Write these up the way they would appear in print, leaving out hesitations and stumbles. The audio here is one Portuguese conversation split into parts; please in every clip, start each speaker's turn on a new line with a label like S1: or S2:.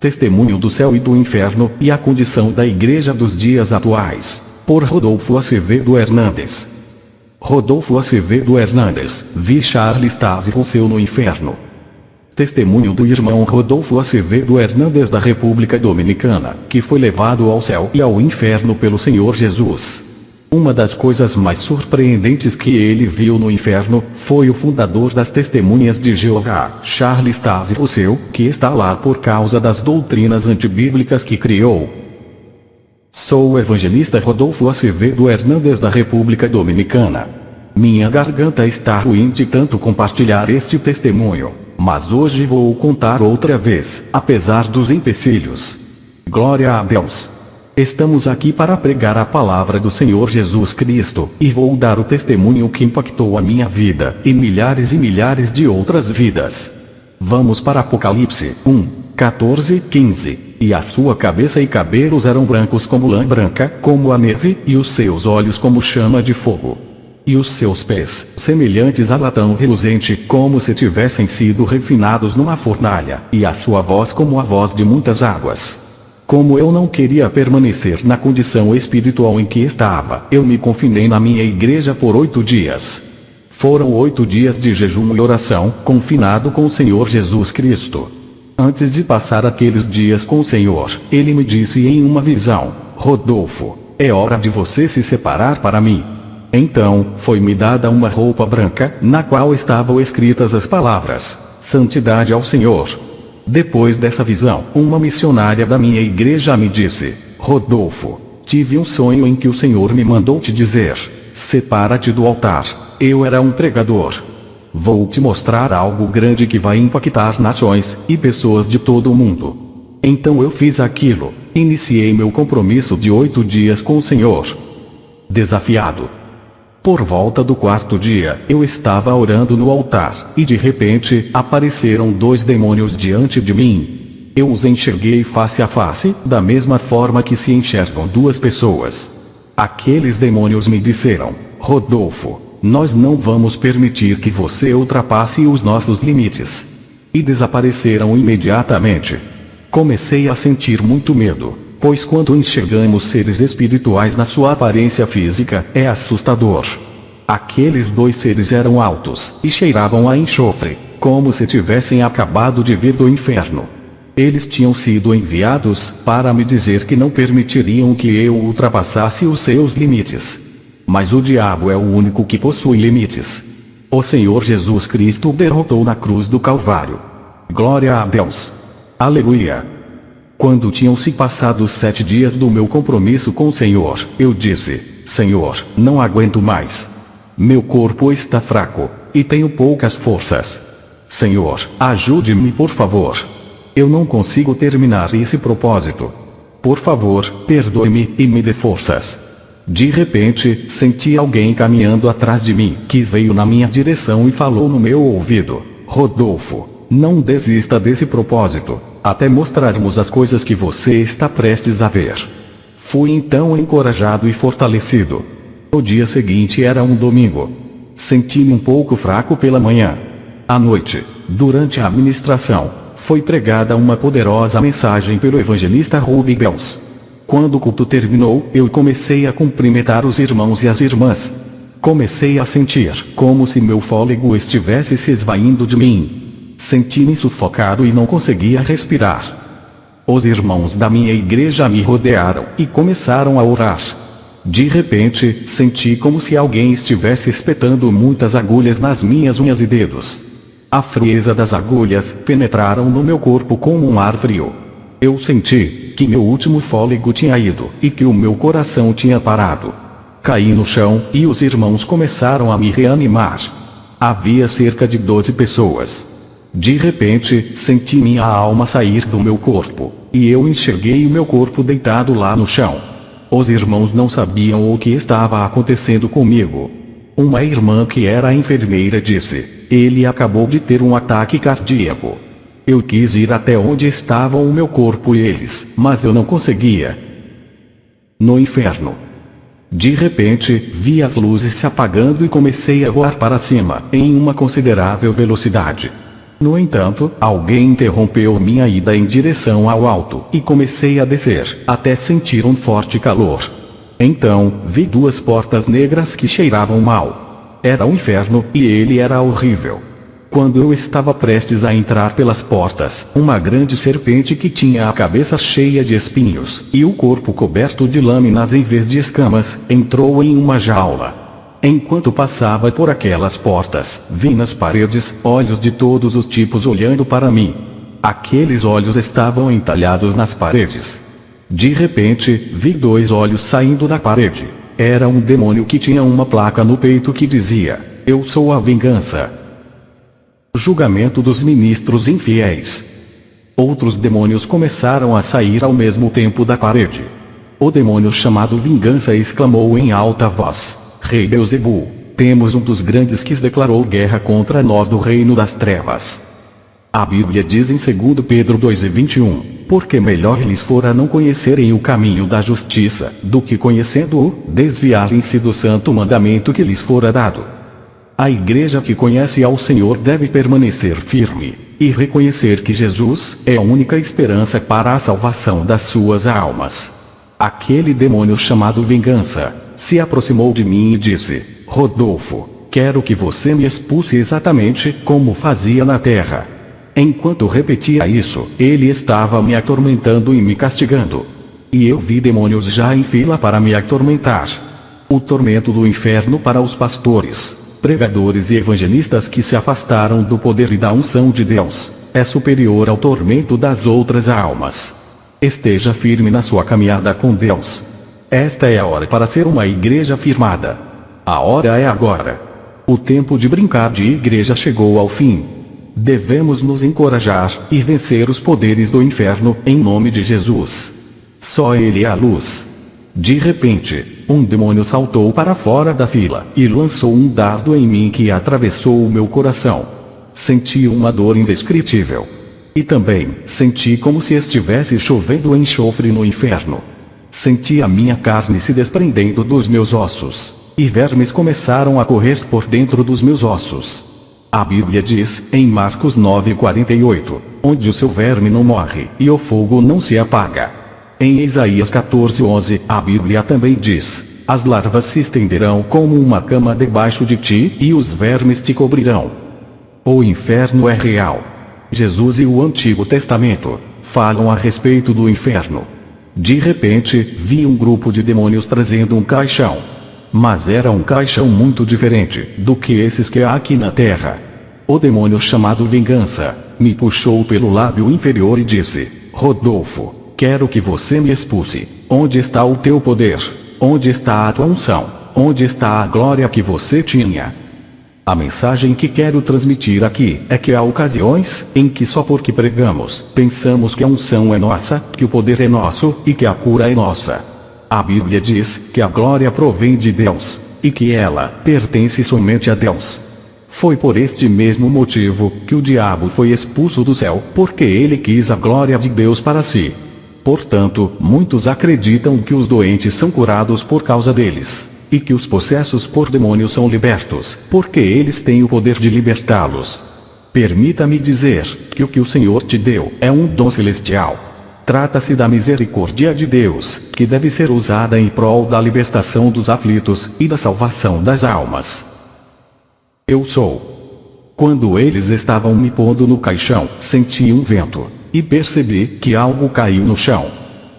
S1: Testemunho do Céu e do Inferno e a Condição da Igreja dos Dias Atuais, por Rodolfo Acevedo Hernandes. Rodolfo Acevedo Hernandes, vi Charles Taze Rousseau no inferno. Testemunho do irmão Rodolfo Acevedo Hernandes da República Dominicana, que foi levado ao céu e ao inferno pelo Senhor Jesus. Uma das coisas mais surpreendentes que ele viu no inferno foi o fundador das Testemunhas de Jeová, Charles Taze Rousseau, que está lá por causa das doutrinas antibíblicas que criou. Sou o evangelista Rodolfo Acevedo Hernandes da República Dominicana. Minha garganta está ruim de tanto compartilhar este testemunho, mas hoje vou contar outra vez, apesar dos empecilhos. Glória a Deus! Estamos aqui para pregar a palavra do Senhor Jesus Cristo, e vou dar o testemunho que impactou a minha vida, e milhares de outras vidas. Vamos para Apocalipse 1:14-15. E a sua cabeça e cabelos eram brancos como lã branca, como a neve, e os seus olhos como chama de fogo. E os seus pés, semelhantes a latão reluzente, como se tivessem sido refinados numa fornalha, e a sua voz como a voz de muitas águas. Como eu não queria permanecer na condição espiritual em que estava, eu me confinei na minha igreja por 8 dias. Foram 8 dias de jejum e oração, confinado com o Senhor Jesus Cristo. Antes de passar aqueles dias com o Senhor, ele me disse em uma visão: Rodolfo, é hora de você se separar para mim. Então, foi-me dada uma roupa branca, na qual estavam escritas as palavras: Santidade ao Senhor. Depois dessa visão, uma missionária da minha igreja me disse: Rodolfo, tive um sonho em que o Senhor me mandou te dizer: separa-te do altar. Eu era um pregador. Vou te mostrar algo grande que vai impactar nações e pessoas de todo o mundo. Então eu fiz aquilo, iniciei meu compromisso de 8 dias com o Senhor. Desafiado. Por volta do 4º dia, eu estava orando no altar, e de repente, apareceram 2 demônios diante de mim. Eu os enxerguei face a face, da mesma forma que se enxergam 2 pessoas. Aqueles demônios me disseram: Rodolfo, nós não vamos permitir que você ultrapasse os nossos limites. E desapareceram imediatamente. Comecei a sentir muito medo, pois quando enxergamos seres espirituais na sua aparência física, é assustador. Aqueles 2 seres eram altos, e cheiravam a enxofre, como se tivessem acabado de vir do inferno. Eles tinham sido enviados para me dizer que não permitiriam que eu ultrapassasse os seus limites. Mas o diabo é o único que possui limites. O Senhor Jesus Cristo o derrotou na cruz do Calvário. Glória a Deus! Aleluia! Quando tinham se passado 7 dias do meu compromisso com o Senhor, eu disse: Senhor, não aguento mais. Meu corpo está fraco, e tenho poucas forças. Senhor, ajude-me por favor. Eu não consigo terminar esse propósito. Por favor, perdoe-me e me dê forças. De repente, senti alguém caminhando atrás de mim, que veio na minha direção e falou no meu ouvido: Rodolfo, não desista desse propósito, até mostrarmos as coisas que você está prestes a ver. Fui então encorajado e fortalecido. O dia seguinte era um domingo. Senti-me um pouco fraco pela manhã. À noite, durante a ministração, foi pregada uma poderosa mensagem pelo evangelista Ruby Bells. Quando o culto terminou, eu comecei a cumprimentar os irmãos e as irmãs. Comecei a sentir como se meu fôlego estivesse se esvaindo de mim. Senti-me sufocado e não conseguia respirar. Os irmãos da minha igreja me rodearam e começaram a orar. De repente, senti como se alguém estivesse espetando muitas agulhas nas minhas unhas e dedos. A frieza das agulhas penetraram no meu corpo como um ar frio. Eu senti que meu último fôlego tinha ido e que o meu coração tinha parado. Caí no chão e os irmãos começaram a me reanimar. Havia cerca de 12 pessoas. De repente, senti minha alma sair do meu corpo, e eu enxerguei o meu corpo deitado lá no chão. Os irmãos não sabiam o que estava acontecendo comigo. Uma irmã que era enfermeira disse: ele acabou de ter um ataque cardíaco. Eu quis ir até onde estavam o meu corpo e eles, mas eu não conseguia. No inferno. De repente, vi as luzes se apagando e comecei a voar para cima, em uma considerável velocidade. No entanto, alguém interrompeu minha ida em direção ao alto, e comecei a descer, até sentir um forte calor. Então, vi duas portas negras que cheiravam mal. Era o inferno, e ele era horrível. Quando eu estava prestes a entrar pelas portas, uma grande serpente que tinha a cabeça cheia de espinhos, e o corpo coberto de lâminas em vez de escamas, entrou em uma jaula. Enquanto passava por aquelas portas, vi nas paredes olhos de todos os tipos olhando para mim. Aqueles olhos estavam entalhados nas paredes. De repente, vi dois olhos saindo da parede. Era um demônio que tinha uma placa no peito que dizia: "Eu sou a vingança." Julgamento dos ministros infiéis. Outros demônios começaram a sair ao mesmo tempo da parede. O demônio chamado Vingança exclamou em alta voz: "Rei Beelzebul, temos um dos grandes que declarou guerra contra nós do reino das trevas." A Bíblia diz em 2 Pedro 2:21, "Porque melhor lhes fora não conhecerem o caminho da justiça, do que conhecendo-o, desviarem-se do santo mandamento que lhes fora dado." A igreja que conhece ao Senhor deve permanecer firme, e reconhecer que Jesus é a única esperança para a salvação das suas almas. Aquele demônio chamado Vingança se aproximou de mim e disse: "Rodolfo, quero que você me expulse exatamente como fazia na terra." Enquanto repetia isso, ele estava me atormentando e me castigando. E eu vi demônios já em fila para me atormentar. O tormento do inferno para os pastores, pregadores e evangelistas que se afastaram do poder e da unção de Deus, é superior ao tormento das outras almas. Esteja firme na sua caminhada com Deus. Esta é a hora para ser uma igreja firmada. A hora é agora. O tempo de brincar de igreja chegou ao fim. Devemos nos encorajar e vencer os poderes do inferno em nome de Jesus. Só Ele é a luz. De repente, um demônio saltou para fora da fila e lançou um dardo em mim que atravessou o meu coração. Senti uma dor indescritível. E também senti como se estivesse chovendo enxofre no inferno. Senti a minha carne se desprendendo dos meus ossos, e vermes começaram a correr por dentro dos meus ossos. A Bíblia diz, em Marcos 9:48, "Onde o seu verme não morre, e o fogo não se apaga." Em Isaías 14:11, a Bíblia também diz: "As larvas se estenderão como uma cama debaixo de ti, e os vermes te cobrirão." O inferno é real. Jesus e o Antigo Testamento falam a respeito do inferno. De repente, vi um grupo de demônios trazendo um caixão. Mas era um caixão muito diferente do que esses que há aqui na terra. O demônio chamado Vingança me puxou pelo lábio inferior e disse: "Rodolfo, quero que você me expulse. Onde está o teu poder? Onde está a tua unção? Onde está a glória que você tinha?" A mensagem que quero transmitir aqui é que há ocasiões em que só porque pregamos, pensamos que a unção é nossa, que o poder é nosso, e que a cura é nossa. A Bíblia diz que a glória provém de Deus, e que ela pertence somente a Deus. Foi por este mesmo motivo que o diabo foi expulso do céu, porque ele quis a glória de Deus para si. Portanto, muitos acreditam que os doentes são curados por causa deles, e que os possessos por demônios são libertos, porque eles têm o poder de libertá-los. Permita-me dizer que o que o Senhor te deu é um dom celestial. Trata-se da misericórdia de Deus, que deve ser usada em prol da libertação dos aflitos e da salvação das almas. Eu sou. Quando eles estavam me pondo no caixão, senti um vento, e percebi que algo caiu no chão.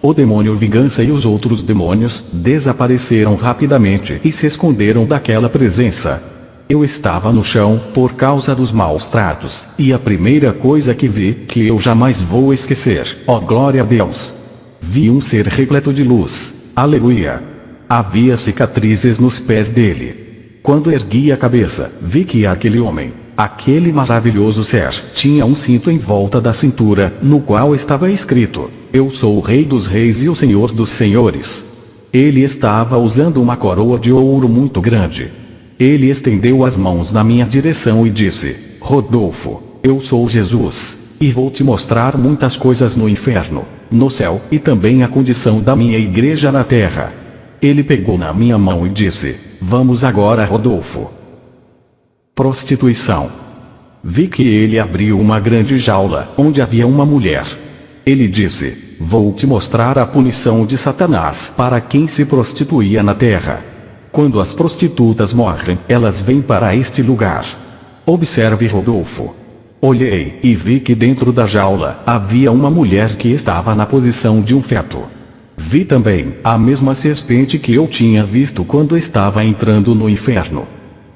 S1: O demônio Vingança e os outros demônios desapareceram rapidamente e se esconderam daquela presença. Eu estava no chão por causa dos maus tratos, e a primeira coisa que vi, que eu jamais vou esquecer, ó glória a Deus! Vi um ser repleto de luz. Aleluia! Havia cicatrizes nos pés dele. Quando ergui a cabeça, vi que aquele homem, aquele maravilhoso ser, tinha um cinto em volta da cintura, no qual estava escrito: "Eu sou o Rei dos Reis e o Senhor dos Senhores." Ele estava usando uma coroa de ouro muito grande. Ele estendeu as mãos na minha direção e disse: "Rodolfo, eu sou Jesus, e vou te mostrar muitas coisas no inferno, no céu, e também a condição da minha igreja na terra." Ele pegou na minha mão e disse: "Vamos agora, Rodolfo." Prostituição. Vi que ele abriu uma grande jaula, onde havia uma mulher. Ele disse: vou te mostrar a punição de Satanás para quem se prostituía na terra. Quando as prostitutas morrem, elas vêm para este lugar. Observe, Rodolfo. Olhei, e vi que dentro da jaula, havia uma mulher que estava na posição de um feto. Vi também, a mesma serpente que eu tinha visto quando estava entrando no inferno.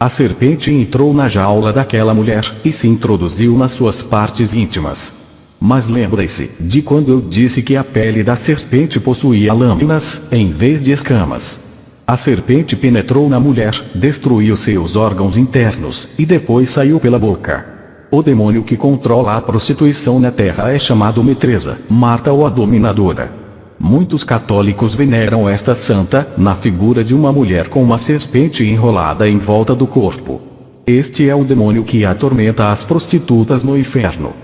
S1: A serpente entrou na jaula daquela mulher, e se introduziu nas suas partes íntimas. Mas lembre-se, de quando eu disse que a pele da serpente possuía lâminas, em vez de escamas. A serpente penetrou na mulher, destruiu seus órgãos internos, e depois saiu pela boca. O demônio que controla a prostituição na terra é chamado Metresa, Marta ou a Dominadora. Muitos católicos veneram esta santa, na figura de uma mulher com uma serpente enrolada em volta do corpo. Este é o demônio que atormenta as prostitutas no inferno.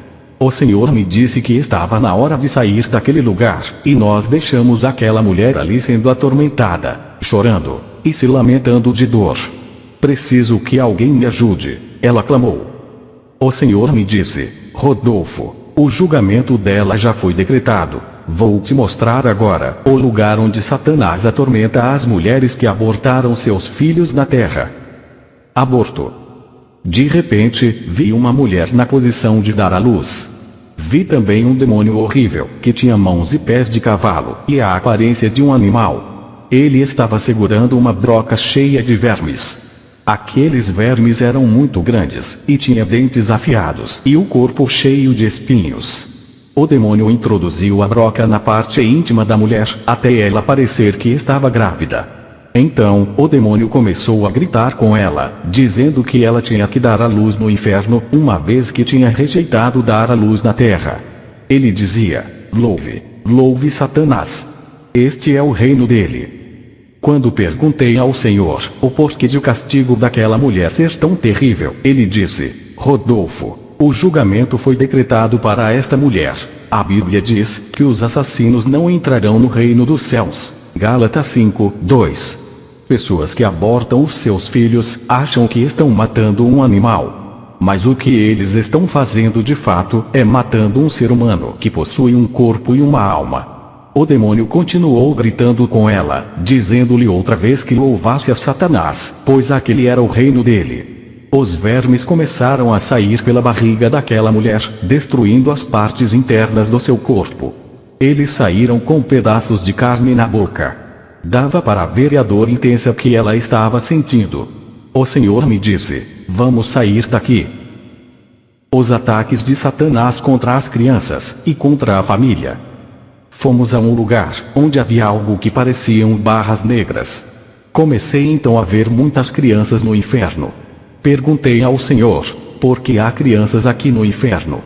S1: O Senhor me disse que estava na hora de sair daquele lugar, e nós deixamos aquela mulher ali sendo atormentada, chorando, e se lamentando de dor. Preciso que alguém me ajude, ela clamou. O Senhor me disse: Rodolfo, o julgamento dela já foi decretado. Vou te mostrar agora o lugar onde Satanás atormenta as mulheres que abortaram seus filhos na terra. Aborto. De repente, vi uma mulher na posição de dar à luz. Vi também um demônio horrível, que tinha mãos e pés de cavalo, e a aparência de um animal. Ele estava segurando uma broca cheia de vermes. Aqueles vermes eram muito grandes, e tinha dentes afiados, e o corpo cheio de espinhos. O demônio introduziu a broca na parte íntima da mulher, até ela parecer que estava grávida. Então, o demônio começou a gritar com ela, dizendo que ela tinha que dar à luz no inferno, uma vez que tinha rejeitado dar à luz na terra. Ele dizia: louve, louve Satanás. Este é o reino dele. Quando perguntei ao Senhor o porquê de o castigo daquela mulher ser tão terrível, ele disse: Rodolfo, o julgamento foi decretado para esta mulher. A Bíblia diz que os assassinos não entrarão no reino dos céus. Gálatas 5:2. Pessoas que abortam os seus filhos acham que estão matando um animal. Mas o que eles estão fazendo de fato é matando um ser humano que possui um corpo e uma alma. O demônio continuou gritando com ela, dizendo-lhe outra vez que louvasse a Satanás, pois aquele era o reino dele. Os vermes começaram a sair pela barriga daquela mulher, destruindo as partes internas do seu corpo. Eles saíram com pedaços de carne na boca. Dava para ver a dor intensa que ela estava sentindo. O Senhor me disse: vamos sair daqui. Os ataques de Satanás contra as crianças e contra a família. Fomos a um lugar onde havia algo que pareciam barras negras. Comecei então a ver muitas crianças no inferno. Perguntei ao Senhor: por que há crianças aqui no inferno?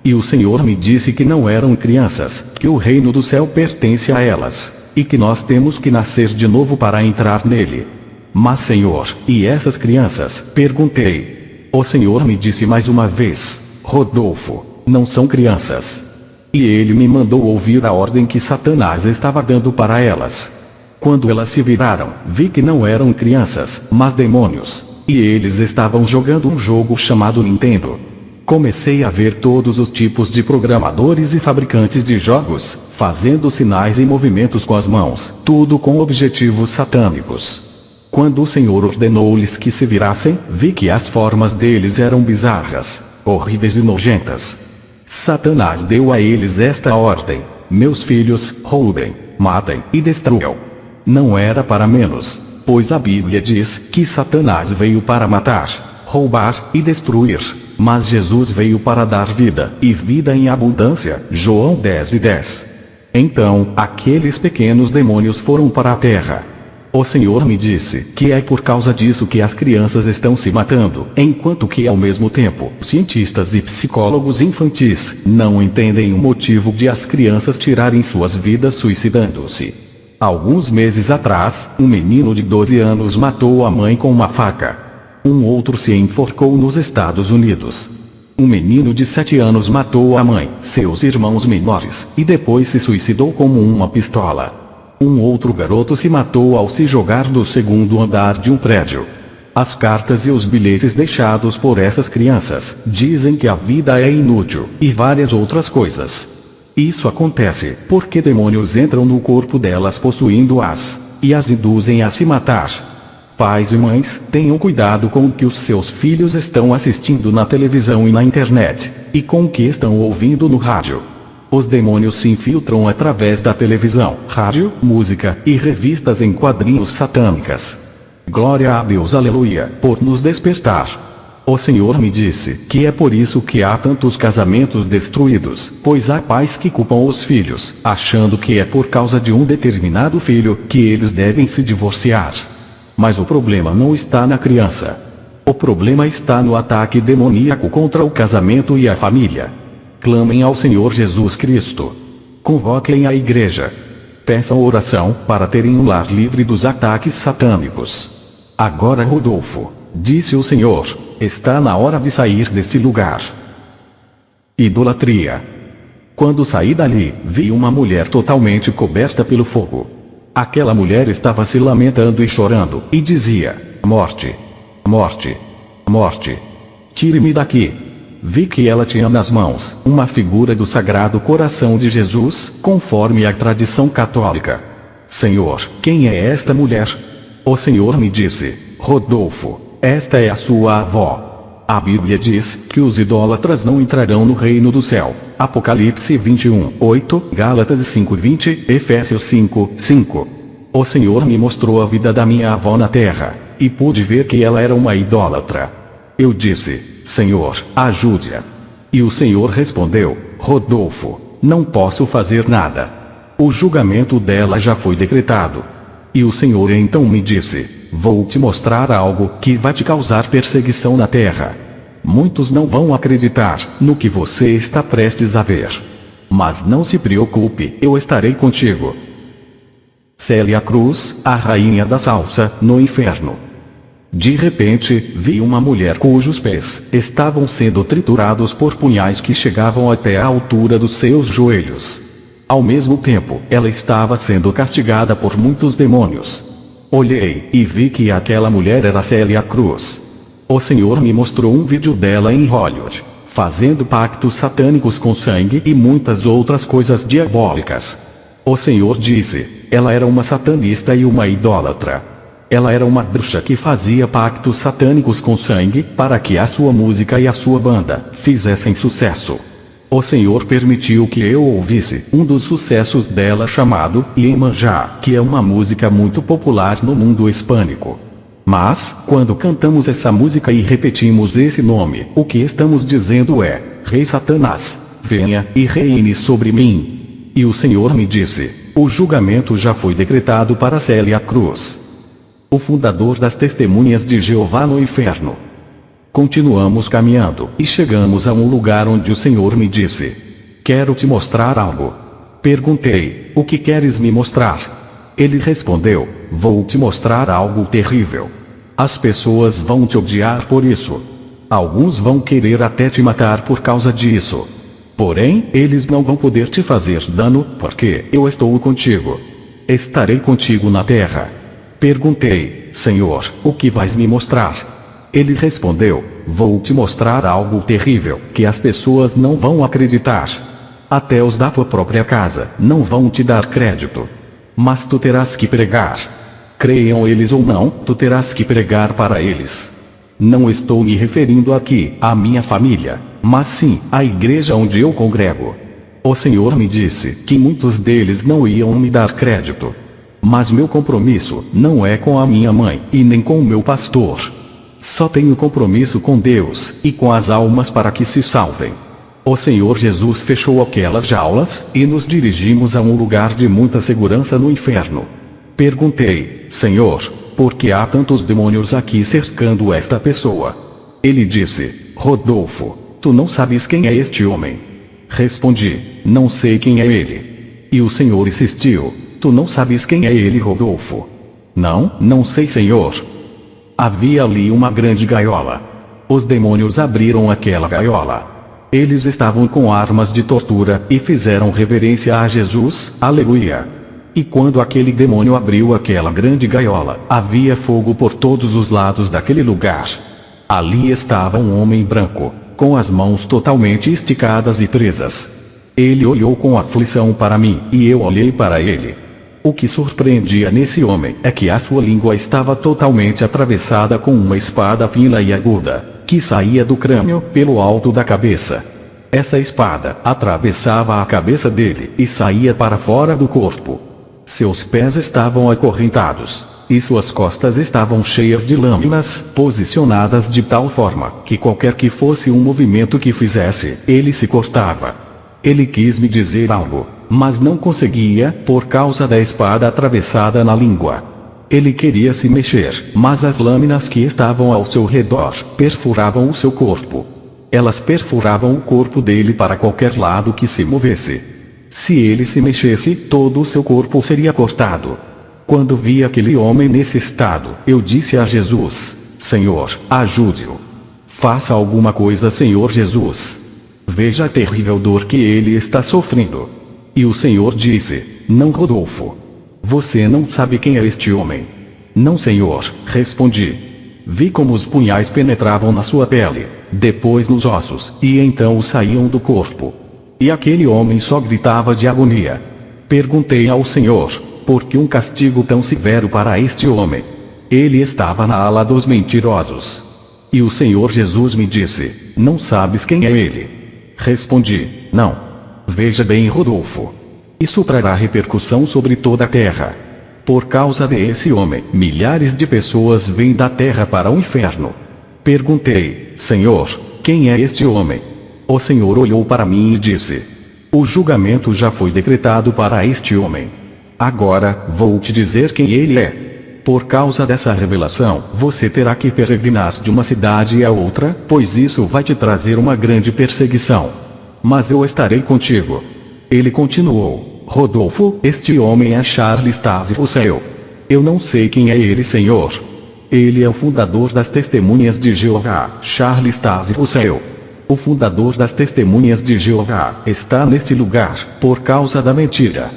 S1: E o Senhor me disse que não eram crianças, que o reino do céu pertence a elas, e que nós temos que nascer de novo para entrar nele. Mas Senhor, e essas crianças? Perguntei. O Senhor me disse mais uma vez: Rodolfo, não são crianças. E ele me mandou ouvir a ordem que Satanás estava dando para elas. Quando elas se viraram, vi que não eram crianças, mas demônios, e eles estavam jogando um jogo chamado Nintendo. Comecei a ver todos os tipos de programadores e fabricantes de jogos, fazendo sinais e movimentos com as mãos, tudo com objetivos satânicos. Quando o Senhor ordenou-lhes que se virassem, vi que as formas deles eram bizarras, horríveis e nojentas. Satanás deu a eles esta ordem: meus filhos, roubem, matem e destruam. Não era para menos, pois a Bíblia diz que Satanás veio para matar, roubar e destruir, mas Jesus veio para dar vida, e vida em abundância. João 10:10. Então, aqueles pequenos demônios foram para a terra. O Senhor me disse que é por causa disso que as crianças estão se matando, enquanto que ao mesmo tempo, cientistas e psicólogos infantis não entendem o motivo de as crianças tirarem suas vidas suicidando-se. Alguns meses atrás, um menino de 12 anos matou a mãe com uma faca. Um outro se enforcou nos Estados Unidos. Um menino de 7 anos matou a mãe, seus irmãos menores, e depois se suicidou com uma pistola. Um outro garoto se matou ao se jogar do segundo andar de um prédio. As cartas e os bilhetes deixados por essas crianças dizem que a vida é inútil, e várias outras coisas. Isso acontece porque demônios entram no corpo delas possuindo-as, e as induzem a se matar. Pais e mães, tenham cuidado com o que os seus filhos estão assistindo na televisão e na internet, e com o que estão ouvindo no rádio. Os demônios se infiltram através da televisão, rádio, música e revistas em quadrinhos satânicas. Glória a Deus, aleluia, por nos despertar. O Senhor me disse que é por isso que há tantos casamentos destruídos, pois há pais que culpam os filhos, achando que é por causa de um determinado filho que eles devem se divorciar. Mas o problema não está na criança. O problema está no ataque demoníaco contra o casamento e a família. Clamem ao Senhor Jesus Cristo. Convoquem a igreja. Peçam oração para terem um lar livre dos ataques satânicos. Agora, Rodolfo, disse o Senhor, está na hora de sair deste lugar. Idolatria. Quando saí dali, vi uma mulher totalmente coberta pelo fogo. Aquela mulher estava se lamentando e chorando, e dizia: morte, morte, morte. Tire-me daqui. Vi que ela tinha nas mãos uma figura do Sagrado Coração de Jesus, conforme a tradição católica. Senhor, quem é esta mulher? O Senhor me disse: Rodolfo, esta é a sua avó. A Bíblia diz que os idólatras não entrarão no reino do céu. Apocalipse 21:8, Gálatas 5:20, Efésios 5:5. O Senhor me mostrou a vida da minha avó na terra, e pude ver que ela era uma idólatra. Eu disse: Senhor, ajude-a. E o Senhor respondeu: Rodolfo, não posso fazer nada. O julgamento dela já foi decretado. E o Senhor então me disse: vou te mostrar algo que vai te causar perseguição na terra. Muitos não vão acreditar no que você está prestes a ver. Mas não se preocupe, eu estarei contigo. Célia Cruz, a rainha da salsa, no inferno. De repente, vi uma mulher cujos pés estavam sendo triturados por punhais que chegavam até a altura dos seus joelhos. Ao mesmo tempo, ela estava sendo castigada por muitos demônios. Olhei e vi que aquela mulher era Célia Cruz. O Senhor me mostrou um vídeo dela em Hollywood, fazendo pactos satânicos com sangue e muitas outras coisas diabólicas. O Senhor disse: ela era uma satanista e uma idólatra. Ela era uma bruxa que fazia pactos satânicos com sangue para que a sua música e a sua banda fizessem sucesso. O Senhor permitiu que eu ouvisse um dos sucessos dela chamado Iemanjá, que é uma música muito popular no mundo hispânico. Mas, quando cantamos essa música e repetimos esse nome, o que estamos dizendo é: Rei Satanás, venha e reine sobre mim. E o Senhor me disse: o julgamento já foi decretado para Célia Cruz, o fundador das Testemunhas de Jeová no inferno. Continuamos caminhando, e chegamos a um lugar onde o Senhor me disse: quero te mostrar algo. Perguntei: o que queres me mostrar? Ele respondeu: vou te mostrar algo terrível. As pessoas vão te odiar por isso. Alguns vão querer até te matar por causa disso. Porém, eles não vão poder te fazer dano, porque eu estou contigo. Estarei contigo na terra. Perguntei: Senhor, o que vais me mostrar? Ele respondeu: vou te mostrar algo terrível, que as pessoas não vão acreditar. Até os da tua própria casa não vão te dar crédito. Mas tu terás que pregar. Creiam eles ou não, tu terás que pregar para eles. Não estou me referindo aqui à minha família, mas sim à igreja onde eu congrego. O Senhor me disse que muitos deles não iam me dar crédito. Mas meu compromisso não é com a minha mãe, e nem com o meu pastor. Só tenho compromisso com Deus, e com as almas para que se salvem. O Senhor Jesus fechou aquelas jaulas, e nos dirigimos a um lugar de muita segurança no inferno. Perguntei: Senhor, por que há tantos demônios aqui cercando esta pessoa? Ele disse: Rodolfo, tu não sabes quem é este homem. Respondi: não sei quem é ele. E o Senhor insistiu: tu não sabes quem é ele, Rodolfo? Não sei, Senhor. Havia ali uma grande gaiola. Os demônios abriram aquela gaiola. Eles estavam com armas de tortura, e fizeram reverência a Jesus, aleluia. E quando aquele demônio abriu aquela grande gaiola, havia fogo por todos os lados daquele lugar. Ali estava um homem branco, com as mãos totalmente esticadas e presas. Ele olhou com aflição para mim, e eu olhei para ele. O que surpreendia nesse homem é que a sua língua estava totalmente atravessada com uma espada fina e aguda, que saía do crânio pelo alto da cabeça. Essa espada atravessava a cabeça dele e saía para fora do corpo. Seus pés estavam acorrentados, e suas costas estavam cheias de lâminas, posicionadas de tal forma que qualquer que fosse um movimento que fizesse, ele se cortava. Ele quis me dizer algo, mas não conseguia por causa da espada atravessada na língua. Ele queria se mexer, mas as lâminas que estavam ao seu redor perfuravam o seu corpo. Elas perfuravam o corpo dele para qualquer lado que se movesse. Se ele se mexesse, todo o seu corpo seria cortado. Quando vi aquele homem nesse estado, eu disse a Jesus: Senhor, ajude-o. Faça alguma coisa, Senhor Jesus. Veja a terrível dor que ele está sofrendo. E o Senhor disse: Não, Rodolfo. Você não sabe quem é este homem. Não, Senhor, respondi. Vi como os punhais penetravam na sua pele, depois nos ossos, e então saíam do corpo. E aquele homem só gritava de agonia. Perguntei ao Senhor: por que um castigo tão severo para este homem? Ele estava na ala dos mentirosos. E o Senhor Jesus me disse: não sabes quem é ele? Respondi: não. Veja bem, Rodolfo. Isso trará repercussão sobre toda a terra. Por causa desse homem, milhares de pessoas vêm da terra para o inferno. Perguntei: Senhor, quem é este homem? O Senhor olhou para mim e disse: o julgamento já foi decretado para este homem. Agora, vou te dizer quem ele é. Por causa dessa revelação, você terá que peregrinar de uma cidade a outra, pois isso vai te trazer uma grande perseguição. Mas eu estarei contigo. Ele continuou: Rodolfo, este homem é Charles Taze-Russell. Eu não sei quem é ele, Senhor. Ele é o fundador das Testemunhas de Jeová, Charles Taze-Russell. O fundador das Testemunhas de Jeová está neste lugar, por causa da mentira.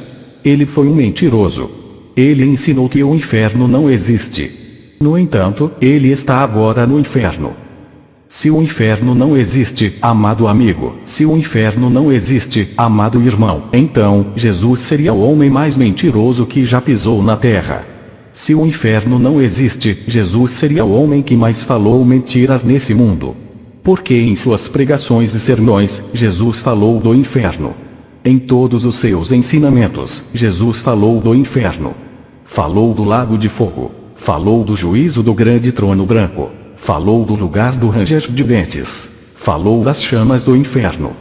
S1: Ele foi um mentiroso. Ele ensinou que o inferno não existe. No entanto, ele está agora no inferno. Se o inferno não existe, amado amigo, se o inferno não existe, amado irmão, então, Jesus seria o homem mais mentiroso que já pisou na terra. Se o inferno não existe, Jesus seria o homem que mais falou mentiras nesse mundo. Porque em suas pregações e sermões, Jesus falou do inferno. Em todos os seus ensinamentos, Jesus falou do inferno. Falou do lago de fogo. Falou do juízo do grande trono branco. Falou do lugar do ranger de dentes. Falou das chamas do inferno.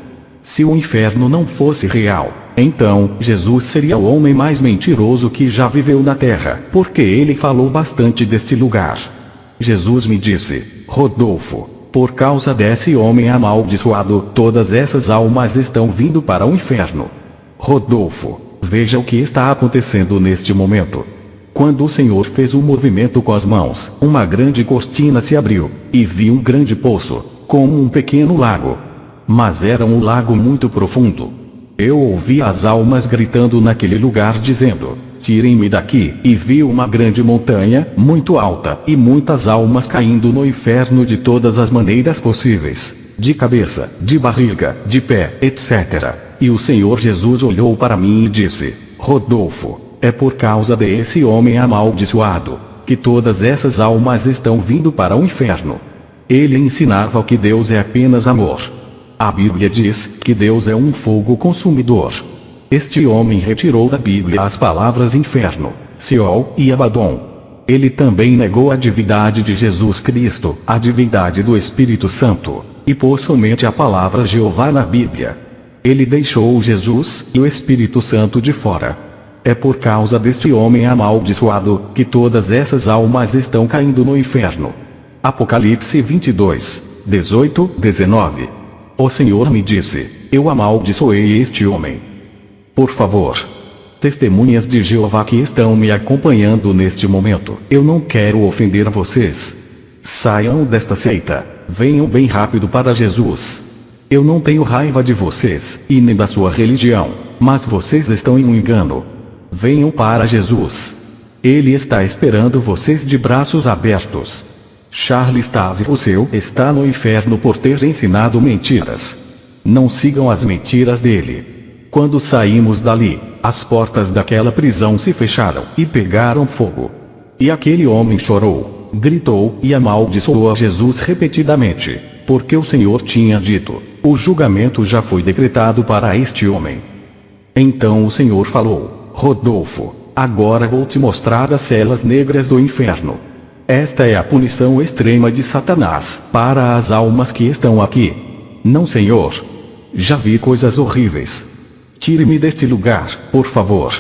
S1: Se o inferno não fosse real, então, Jesus seria o homem mais mentiroso que já viveu na terra, porque ele falou bastante deste lugar. Jesus me disse: Rodolfo, por causa desse homem amaldiçoado, todas essas almas estão vindo para o inferno. Rodolfo, veja o que está acontecendo neste momento. Quando o Senhor fez um movimento com as mãos, uma grande cortina se abriu, e vi um grande poço, como um pequeno lago. Mas era um lago muito profundo. Eu ouvi as almas gritando naquele lugar dizendo: tirem-me daqui, e vi uma grande montanha, muito alta, e muitas almas caindo no inferno de todas as maneiras possíveis. De cabeça, de barriga, de pé, etc. E o Senhor Jesus olhou para mim e disse: Rodolfo, é por causa desse homem amaldiçoado, que todas essas almas estão vindo para o inferno. Ele ensinava que Deus é apenas amor. A Bíblia diz que Deus é um fogo consumidor. Este homem retirou da Bíblia as palavras inferno, Seol e Abaddon. Ele também negou a divindade de Jesus Cristo, a divindade do Espírito Santo, e pôs somente a palavra Jeová na Bíblia. Ele deixou Jesus e o Espírito Santo de fora. É por causa deste homem amaldiçoado que todas essas almas estão caindo no inferno. Apocalipse 22, 18, 19. O Senhor me disse: eu amaldiçoei este homem. Por favor, testemunhas de Jeová que estão me acompanhando neste momento, eu não quero ofender vocês. Saiam desta seita, venham bem rápido para Jesus. Eu não tenho raiva de vocês, e nem da sua religião, mas vocês estão em um engano. Venham para Jesus. Ele está esperando vocês de braços abertos. Charles Taze Russell está no inferno por ter ensinado mentiras. Não sigam as mentiras dele. Quando saímos dali, as portas daquela prisão se fecharam e pegaram fogo. E aquele homem chorou, gritou e amaldiçoou a Jesus repetidamente, porque o Senhor tinha dito: o julgamento já foi decretado para este homem. Então o Senhor falou: Rodolfo, agora vou te mostrar as celas negras do inferno. Esta é a punição extrema de Satanás para as almas que estão aqui. Não, Senhor. Já vi coisas horríveis. Tire-me deste lugar, por favor.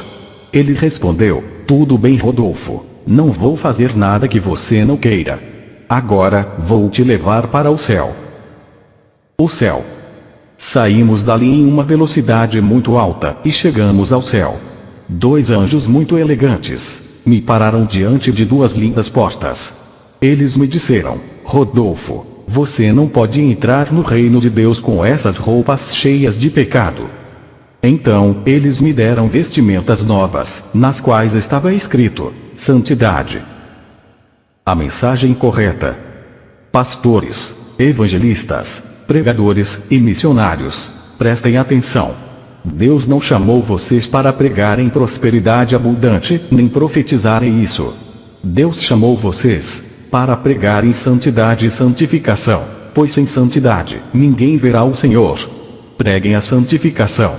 S1: Ele respondeu: tudo bem, Rodolfo. Não vou fazer nada que você não queira. Agora, vou te levar para o céu. O céu. Saímos dali em uma velocidade muito alta e chegamos ao céu. 2 anjos muito elegantes me pararam diante de 2 lindas portas. Eles me disseram: Rodolfo, você não pode entrar no reino de Deus com essas roupas cheias de pecado. Então, eles me deram vestimentas novas, nas quais estava escrito: santidade. A mensagem correta. Pastores, evangelistas, pregadores e missionários, prestem atenção. Deus não chamou vocês para pregarem prosperidade abundante, nem profetizarem isso. Deus chamou vocês para pregarem santidade e santificação, pois sem santidade ninguém verá o Senhor. Preguem a santificação.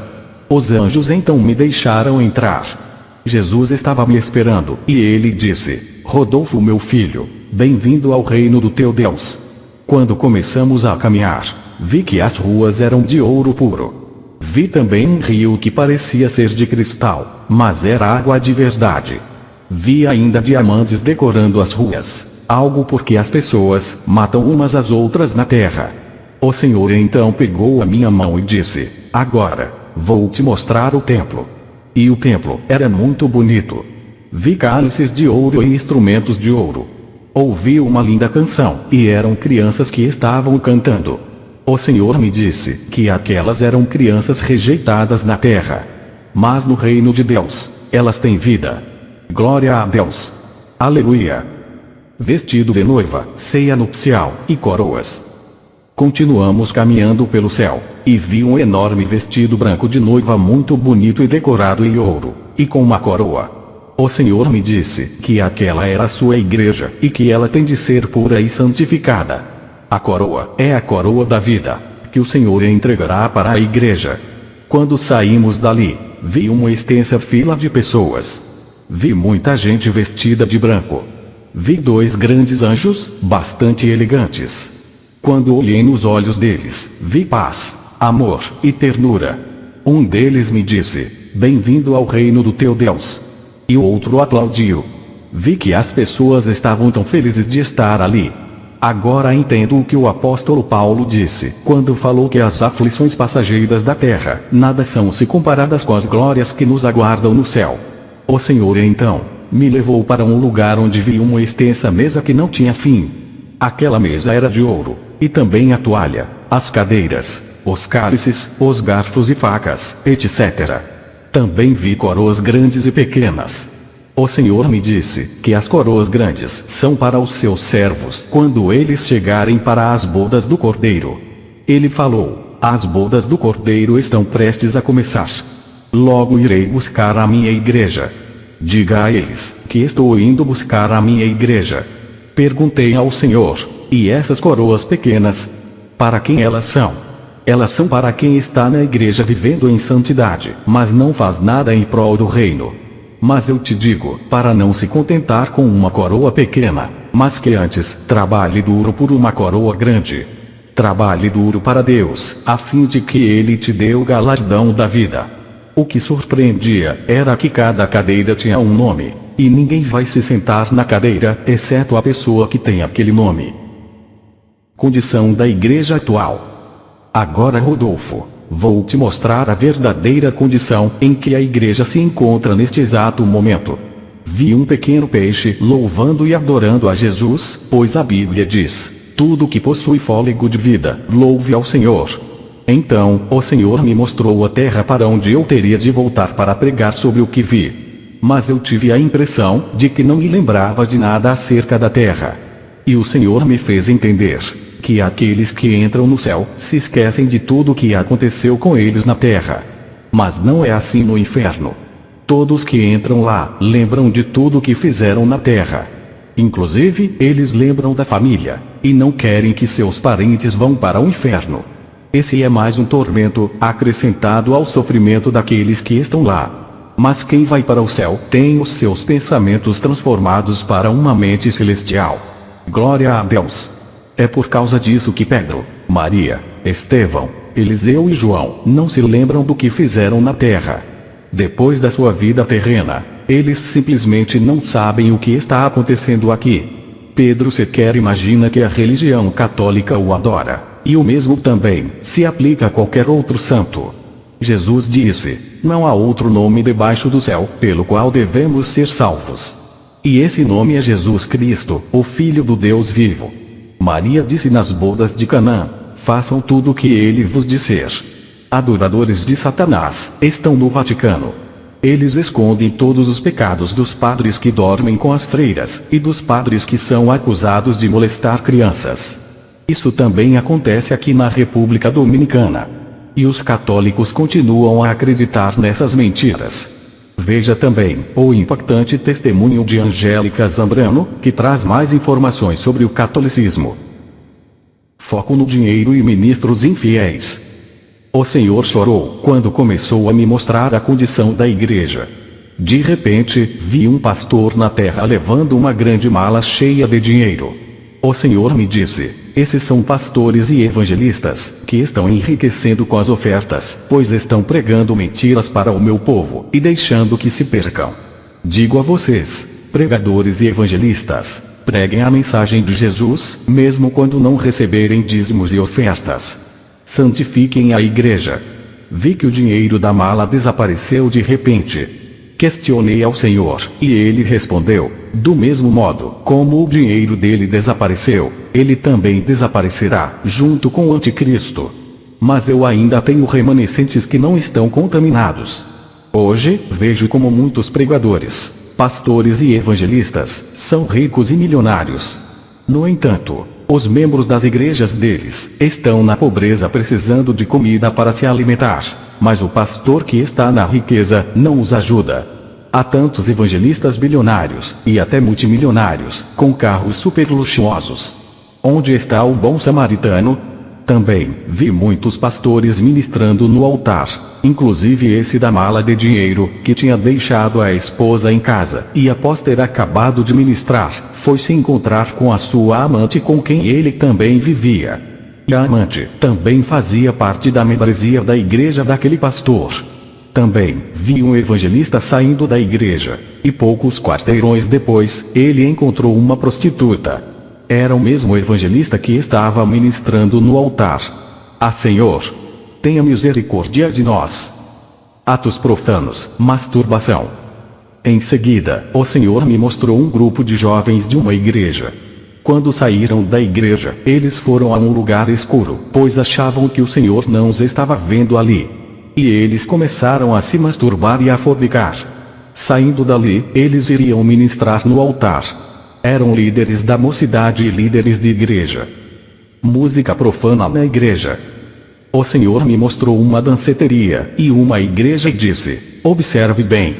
S1: Os anjos então me deixaram entrar. Jesus estava me esperando, e ele disse: Rodolfo, meu filho, bem-vindo ao reino do teu Deus. Quando começamos a caminhar, vi que as ruas eram de ouro puro. Vi também um rio que parecia ser de cristal, mas era água de verdade. Vi ainda diamantes decorando as ruas, algo porque as pessoas matam umas às outras na terra. O Senhor então pegou a minha mão e disse: agora, vou te mostrar o templo. E o templo era muito bonito. Vi cálices de ouro e instrumentos de ouro. Ouvi uma linda canção, e eram crianças que estavam cantando. O Senhor me disse que aquelas eram crianças rejeitadas na terra. Mas no reino de Deus, elas têm vida. Glória a Deus. Aleluia. Vestido de noiva, ceia nupcial e coroas. Continuamos caminhando pelo céu, e vi um enorme vestido branco de noiva muito bonito e decorado em ouro, e com uma coroa. O Senhor me disse que aquela era a sua igreja, e que ela tem de ser pura e santificada. A coroa é a coroa da vida, que o Senhor entregará para a igreja. Quando saímos dali, vi uma extensa fila de pessoas. Vi muita gente vestida de branco. Vi 2 grandes anjos, bastante elegantes. Quando olhei nos olhos deles, vi paz, amor e ternura. Um deles me disse: bem-vindo ao reino do teu Deus. E o outro aplaudiu. Vi que as pessoas estavam tão felizes de estar ali. Agora entendo o que o apóstolo Paulo disse, quando falou que as aflições passageiras da terra, nada são se comparadas com as glórias que nos aguardam no céu. O Senhor então me levou para um lugar onde vi uma extensa mesa que não tinha fim. Aquela mesa era de ouro, e também a toalha, as cadeiras, os cálices, os garfos e facas, etc. Também vi coroas grandes e pequenas. O Senhor me disse que as coroas grandes são para os seus servos quando eles chegarem para as bodas do Cordeiro. Ele falou: as bodas do Cordeiro estão prestes a começar. Logo irei buscar a minha igreja. Diga a eles que estou indo buscar a minha igreja. Perguntei ao Senhor: e essas coroas pequenas? Para quem elas são? Elas são para quem está na igreja vivendo em santidade, mas não faz nada em prol do reino. Mas eu te digo, para não se contentar com uma coroa pequena, mas que antes trabalhe duro por uma coroa grande. Trabalhe duro para Deus, a fim de que Ele te dê o galardão da vida. O que surpreendia era que cada cadeira tinha um nome, e ninguém vai se sentar na cadeira, exceto a pessoa que tem aquele nome. Condição da igreja atual. Agora, Rodolfo, vou te mostrar a verdadeira condição em que a igreja se encontra neste exato momento. Vi um pequeno peixe louvando e adorando a Jesus, pois a Bíblia diz: tudo que possui fôlego de vida, louve ao Senhor. Então, o Senhor me mostrou a terra para onde eu teria de voltar para pregar sobre o que vi. mas eu tive a impressão de que não me lembrava de nada acerca da terra. E o Senhor me fez entender que aqueles que entram no céu se esquecem de tudo o que aconteceu com eles na terra. Mas não é assim no inferno. Todos que entram lá lembram de tudo o que fizeram na terra. Inclusive, eles lembram da família, e não querem que seus parentes vão para o inferno. Esse é mais um tormento acrescentado ao sofrimento daqueles que estão lá. Mas quem vai para o céu tem os seus pensamentos transformados para uma mente celestial. Glória a Deus! É por causa disso que Pedro, Maria, Estevão, Eliseu e João não se lembram do que fizeram na terra. Depois da sua vida terrena, eles simplesmente não sabem o que está acontecendo aqui. Pedro sequer imagina que a religião católica o adora, e o mesmo também se aplica a qualquer outro santo. Jesus disse: não há outro nome debaixo do céu pelo qual devemos ser salvos. E esse nome é Jesus Cristo, o Filho do Deus vivo. Maria disse nas bodas de Canaã: façam tudo o que ele vos disser. Adoradores de Satanás estão no Vaticano. Eles escondem todos os pecados dos padres que dormem com as freiras, e dos padres que são acusados de molestar crianças. Isso também acontece aqui na República Dominicana. E os católicos continuam a acreditar nessas mentiras. Veja também o impactante testemunho de Angélica Zambrano, que traz mais informações sobre o catolicismo. Foco no dinheiro e ministros infiéis. O Senhor chorou quando começou a me mostrar a condição da igreja. De repente, vi um pastor na terra levando uma grande mala cheia de dinheiro. O Senhor me disse: esses são pastores e evangelistas, que estão enriquecendo com as ofertas, pois estão pregando mentiras para o meu povo, e deixando que se percam. Digo a vocês, pregadores e evangelistas, preguem a mensagem de Jesus, mesmo quando não receberem dízimos e ofertas. Santifiquem a igreja. Vi que o dinheiro da mala desapareceu de repente. Questionei ao Senhor, e ele respondeu: do mesmo modo como o dinheiro dele desapareceu, ele também desaparecerá, junto com o anticristo. Mas eu ainda tenho remanescentes que não estão contaminados. Hoje, vejo como muitos pregadores, pastores e evangelistas são ricos e milionários. No entanto, os membros das igrejas deles estão na pobreza precisando de comida para se alimentar, mas o pastor que está na riqueza não os ajuda. Há tantos evangelistas bilionários, e até multimilionários, com carros super luxuosos. Onde está o bom samaritano? Também vi muitos pastores ministrando no altar, inclusive esse da mala de dinheiro, que tinha deixado a esposa em casa, e após ter acabado de ministrar, foi se encontrar com a sua amante com quem ele também vivia. E a amante também fazia parte da membresia da igreja daquele pastor. Também vi um evangelista saindo da igreja, e poucos quarteirões depois, ele encontrou uma prostituta. Era o mesmo evangelista que estava ministrando no altar. Ah, Senhor, tenha misericórdia de nós. Atos profanos, masturbação. Em seguida, o Senhor me mostrou um grupo de jovens de uma igreja. Quando saíram da igreja, eles foram a um lugar escuro, pois achavam que o Senhor não os estava vendo ali. E eles começaram a se masturbar e a fornicar. Saindo dali, eles iriam ministrar no altar. Eram líderes da mocidade e líderes de igreja. Música profana na igreja. O Senhor me mostrou uma danceteria e uma igreja e disse: observe bem.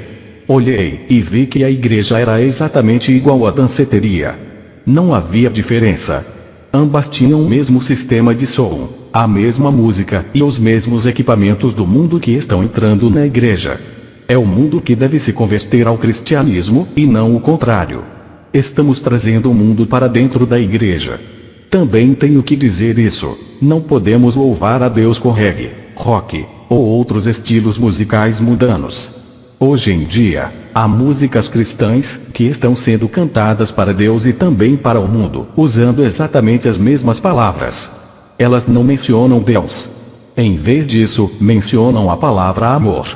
S1: Olhei e vi que a igreja era exatamente igual à danceteria. Não havia diferença. Ambas tinham o mesmo sistema de som, a mesma música e os mesmos equipamentos do mundo que estão entrando na igreja. É o mundo que deve se converter ao cristianismo, e não o contrário. Estamos trazendo o mundo para dentro da igreja. Também tenho que dizer isso: não podemos louvar a Deus com reggae, rock, ou outros estilos musicais mundanos. Hoje em dia, há músicas cristãs que estão sendo cantadas para Deus e também para o mundo, usando exatamente as mesmas palavras. Elas não mencionam Deus. Em vez disso, mencionam a palavra amor.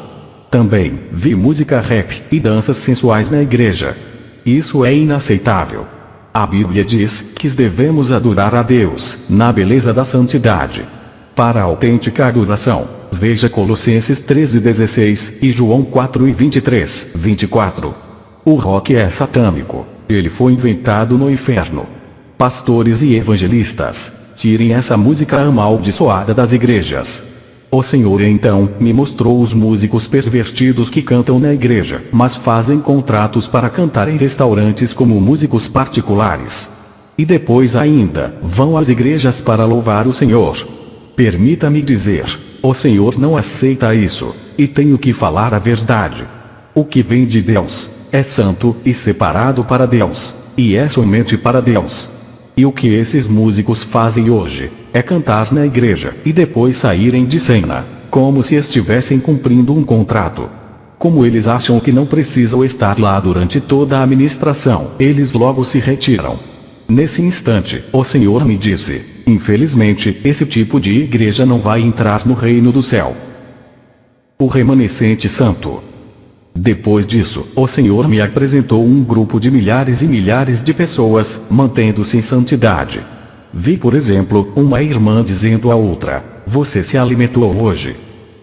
S1: Também vi música rap e danças sensuais na igreja. Isso é inaceitável. A Bíblia diz que devemos adorar a Deus na beleza da santidade. Para a autêntica adoração, Veja Colossenses 13:16 e João 4:23-24. O rock é satânico. Ele foi inventado no inferno. Pastores e evangelistas, tirem essa música amaldiçoada das igrejas. O Senhor então me mostrou os músicos pervertidos que cantam na igreja, mas fazem contratos para cantar em restaurantes como músicos particulares. E depois ainda, vão às igrejas para louvar o Senhor. Permita-me dizer, o Senhor não aceita isso, e tenho que falar a verdade. O que vem de Deus, é santo e separado para Deus, e é somente para Deus. E o que esses músicos fazem hoje, é cantar na igreja e depois saírem de cena, como se estivessem cumprindo um contrato. Como eles acham que não precisam estar lá durante toda a ministração, eles logo se retiram. Nesse instante, o Senhor me disse, infelizmente, esse tipo de igreja não vai entrar no reino do céu. O remanescente santo. Depois disso, o Senhor me apresentou um grupo de milhares e milhares de pessoas, mantendo-se em santidade. Vi, por exemplo, uma irmã dizendo à outra, você se alimentou hoje?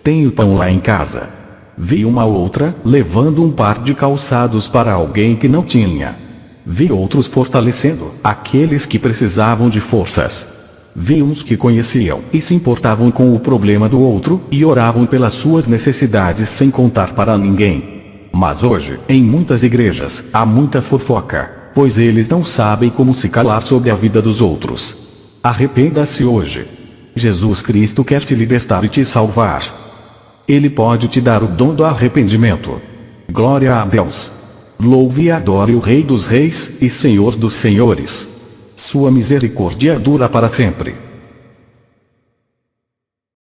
S1: Tenho pão lá em casa. Vi uma outra, levando um par de calçados para alguém que não tinha. Vi outros fortalecendo aqueles que precisavam de forças. Vi uns que conheciam e se importavam com o problema do outro, e oravam pelas suas necessidades sem contar para ninguém. Mas hoje, em muitas igrejas, há muita fofoca, pois eles não sabem como se calar sobre a vida dos outros. Arrependa-se hoje. Jesus Cristo quer te libertar e te salvar. Ele pode te dar o dom do arrependimento. Glória a Deus. Louve e adore o Rei dos Reis e Senhor dos Senhores. Sua misericórdia dura para sempre.